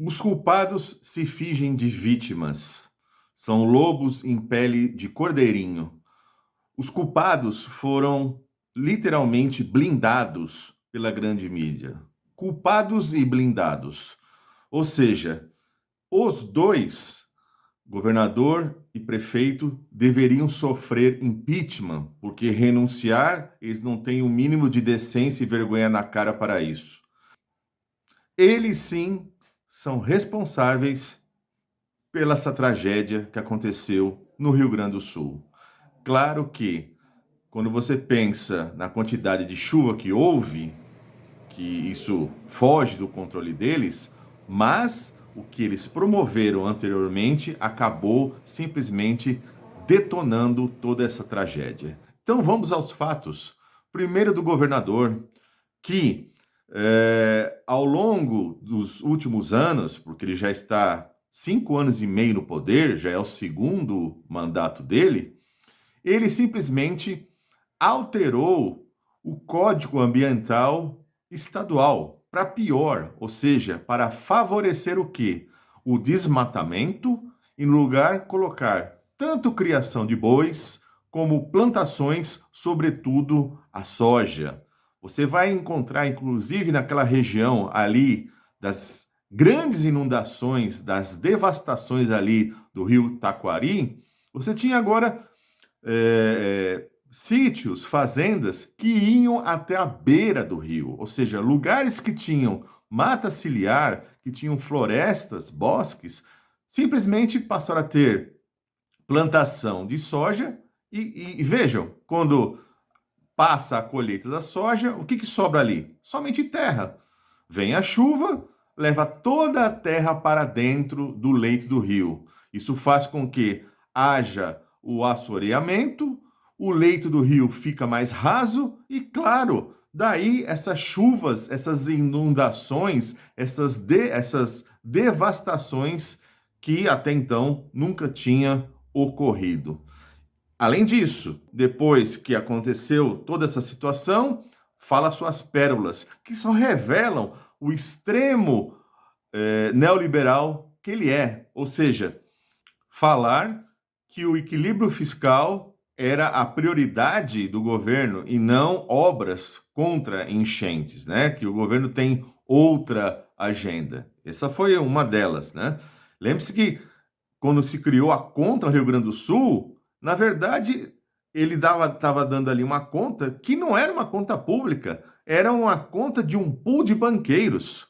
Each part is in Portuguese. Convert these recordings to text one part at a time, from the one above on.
Os culpados se fingem de vítimas. São lobos em pele de cordeirinho. Os culpados foram literalmente blindados pela grande mídia. Culpados e blindados. Ou seja, os dois, governador e prefeito, deveriam sofrer impeachment, porque renunciar, eles não têm o mínimo de decência e vergonha na cara para isso. Eles sim são responsáveis pela essa tragédia que aconteceu no Rio Grande do Sul. Claro que, quando você pensa na quantidade de chuva que houve, que isso foge do controle deles, mas o que eles promoveram anteriormente acabou simplesmente detonando toda essa tragédia. Então vamos aos fatos. Primeiro do governador, que ao longo dos últimos anos, porque ele já está 5 anos e meio no poder, já é o segundo mandato dele, ele simplesmente alterou o Código Ambiental Estadual para pior, ou seja, para favorecer o quê? O desmatamento, em lugar de colocar tanto criação de bois como plantações, sobretudo a soja. Você vai encontrar, inclusive, naquela região ali das grandes inundações, das devastações ali do rio Taquari, você tinha agora sítios, fazendas que iam até a beira do rio, ou seja, lugares que tinham mata ciliar, que tinham florestas, bosques, simplesmente passaram a ter plantação de soja e vejam, quando passa a colheita da soja, o que sobra ali? Somente terra. Vem a chuva, leva toda a terra para dentro do leito do rio. Isso faz com que haja o assoreamento, o leito do rio fica mais raso e, claro, daí essas chuvas, essas inundações, essas devastações que até então nunca tinha ocorrido. Além disso, depois que aconteceu toda essa situação, fala suas pérolas, que só revelam o extremo neoliberal que ele é. Ou seja, falar que o equilíbrio fiscal era a prioridade do governo e não obras contra enchentes, né? Que o governo tem outra agenda. Essa foi uma delas, né? Lembre-se que quando se criou a conta no Rio Grande do Sul, na verdade, ele estava dando ali uma conta que não era uma conta pública, era uma conta de um pool de banqueiros.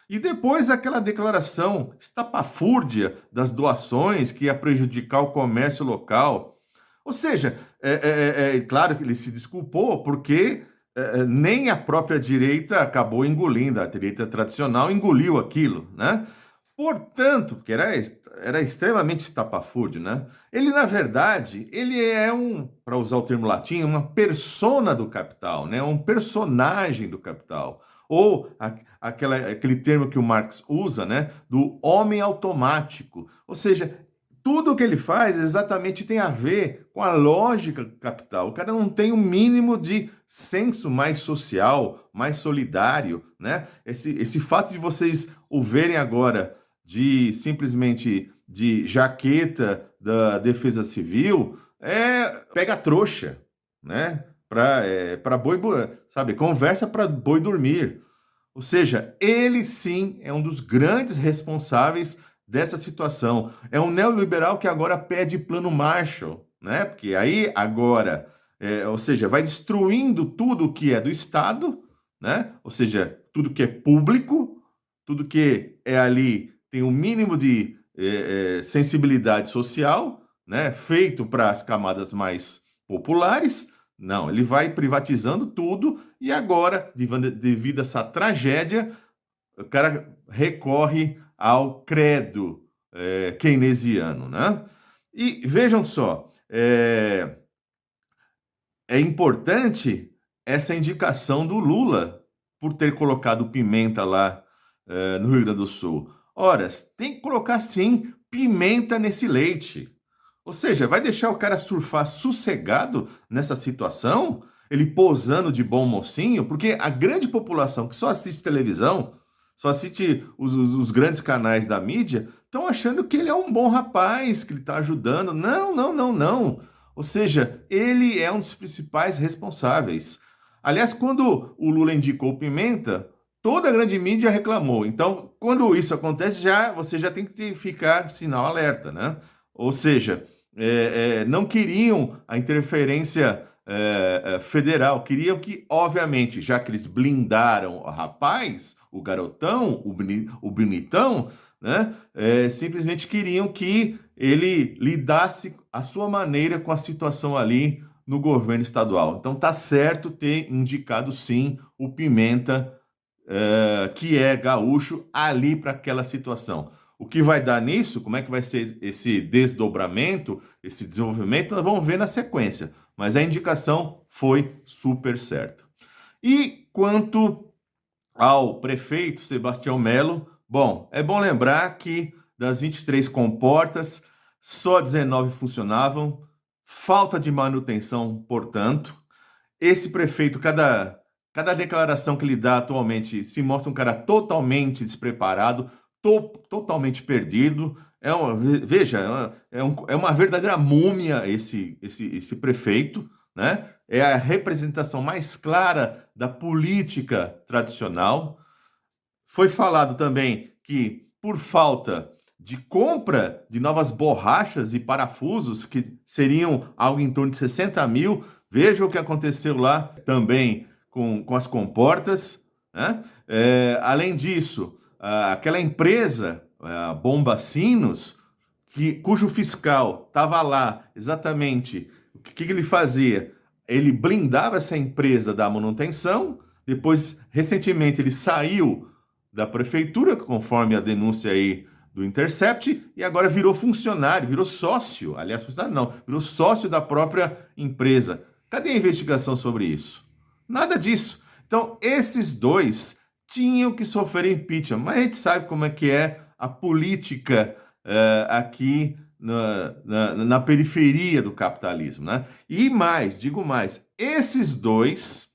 E depois aquela declaração estapafúrdia das doações que ia prejudicar o comércio local. Ou seja, claro que ele se desculpou porque nem a própria direita acabou engolindo, a direita tradicional engoliu aquilo, né? Portanto, porque era extremamente estapafúrdio, né? Ele, na verdade, ele é para usar o termo latim, uma persona do capital, né? Um personagem do capital. Ou aquele termo que o Marx usa, né? Do homem automático. Ou seja, tudo o que ele faz exatamente tem a ver com a lógica do capital. O cara não tem o mínimo de senso mais social, mais solidário, né? Esse fato de vocês o verem agora simplesmente de jaqueta da Defesa Civil pega trouxa, né? Para boi, sabe? Conversa para boi dormir. Ou seja, ele sim é um dos grandes responsáveis dessa situação. É um neoliberal que agora pede plano Marshall, né? Porque aí agora, ou seja, vai destruindo tudo que é do Estado, né? Ou seja, tudo que é público, tudo que é ali tem um mínimo de sensibilidade social, né? Feito para as camadas mais populares. Não, ele vai privatizando tudo e agora, devido a essa tragédia, o cara recorre ao credo keynesiano, né? E vejam só, é importante essa indicação do Lula por ter colocado pimenta lá no Rio Grande do Sul. Ora, tem que colocar sim pimenta nesse leite. Ou seja, vai deixar o cara surfar sossegado nessa situação? Ele posando de bom mocinho? Porque a grande população que só assiste televisão, Só cite os grandes canais da mídia, estão achando que ele é um bom rapaz, que ele está ajudando. Não, não, não, não. Ou seja, ele é um dos principais responsáveis. Aliás, quando o Lula indicou o Pimenta, toda a grande mídia reclamou. Então, quando isso acontece, você já tem que ficar de sinal alerta, né? Ou seja, não queriam a interferência federal, queriam que, obviamente, já que eles blindaram o rapaz, o garotão, o bonitão, né? Simplesmente queriam que ele lidasse à sua maneira com a situação ali no governo estadual. Então tá certo ter indicado sim o Pimenta, que é gaúcho, ali para aquela situação. O que vai dar nisso, como é que vai ser esse desdobramento, esse desenvolvimento, nós vamos ver na sequência. Mas a indicação foi super certa. E quanto ao prefeito Sebastião Melo, bom, é bom lembrar que das 23 comportas, só 19 funcionavam, falta de manutenção, portanto. Esse prefeito, cada declaração que ele dá atualmente, se mostra um cara totalmente despreparado, totalmente perdido. Veja, é uma verdadeira múmia esse prefeito, né? É a representação mais clara da política tradicional. Foi falado também que, por falta de compra de novas borrachas e parafusos, que seriam algo em torno de 60 mil, veja o que aconteceu lá também com as comportas, né? Além disso, aquela empresa, a Bomba Sinos, cujo fiscal estava lá exatamente, o que ele fazia? Ele blindava essa empresa da manutenção, depois, recentemente, ele saiu da prefeitura, conforme a denúncia aí do Intercept, e agora virou funcionário, virou sócio, aliás, funcionário não, virou sócio da própria empresa. Cadê a investigação sobre isso? Nada disso. Então, esses dois tinham que sofrer impeachment, mas a gente sabe como é que é a política aqui na periferia do capitalismo, né? E mais, digo mais, esses dois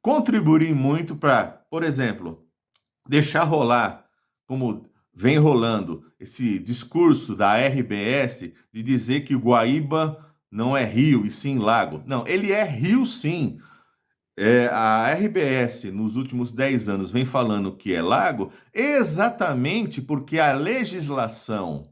contribuem muito para, por exemplo, deixar rolar, como vem rolando, esse discurso da RBS de dizer que o Guaíba não é rio e sim lago. Não, ele é rio sim. A RBS, nos últimos 10 anos, vem falando que é lago exatamente porque a legislação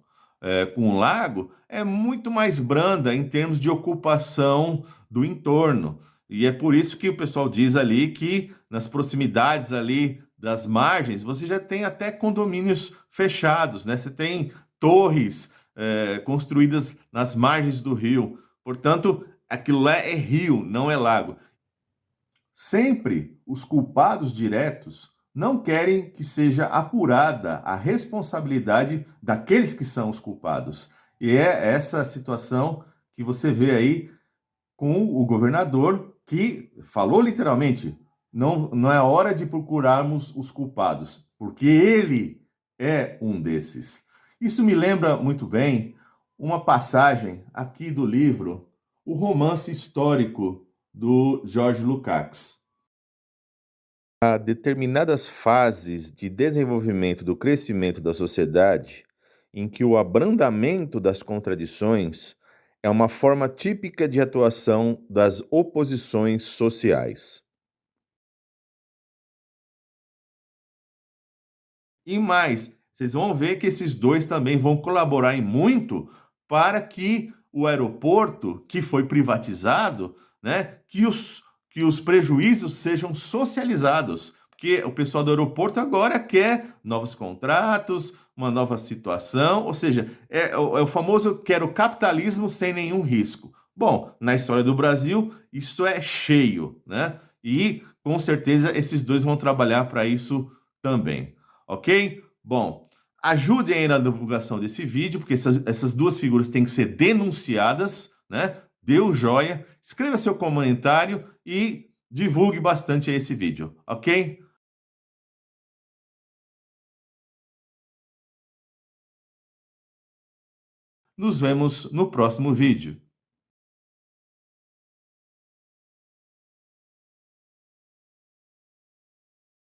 com lago é muito mais branda em termos de ocupação do entorno. E é por isso que o pessoal diz ali que nas proximidades ali das margens, você já tem até condomínios fechados, né? Você tem torres construídas nas margens do rio. Portanto, aquilo lá é rio, não é lago. Sempre os culpados diretos não querem que seja apurada a responsabilidade daqueles que são os culpados. E é essa situação que você vê aí com o governador, que falou literalmente: não é hora de procurarmos os culpados, porque ele é um desses. Isso me lembra muito bem uma passagem aqui do livro O Romance Histórico, do George Lukács. Há determinadas fases de desenvolvimento do crescimento da sociedade em que o abrandamento das contradições é uma forma típica de atuação das oposições sociais. E mais, vocês vão ver que esses dois também vão colaborar em muito para que o aeroporto, que foi privatizado, né, que os prejuízos sejam socializados. Porque o pessoal do aeroporto agora quer novos contratos, uma nova situação, ou seja, é o famoso quero capitalismo sem nenhum risco. Bom, na história do Brasil, isso é cheio, né? E com certeza esses dois vão trabalhar para isso também. Ok? Bom, ajudem aí na divulgação desse vídeo, porque essas duas figuras têm que ser denunciadas, né? Dê o joia, escreva seu comentário e divulgue bastante aí esse vídeo, ok? Nos vemos no próximo vídeo.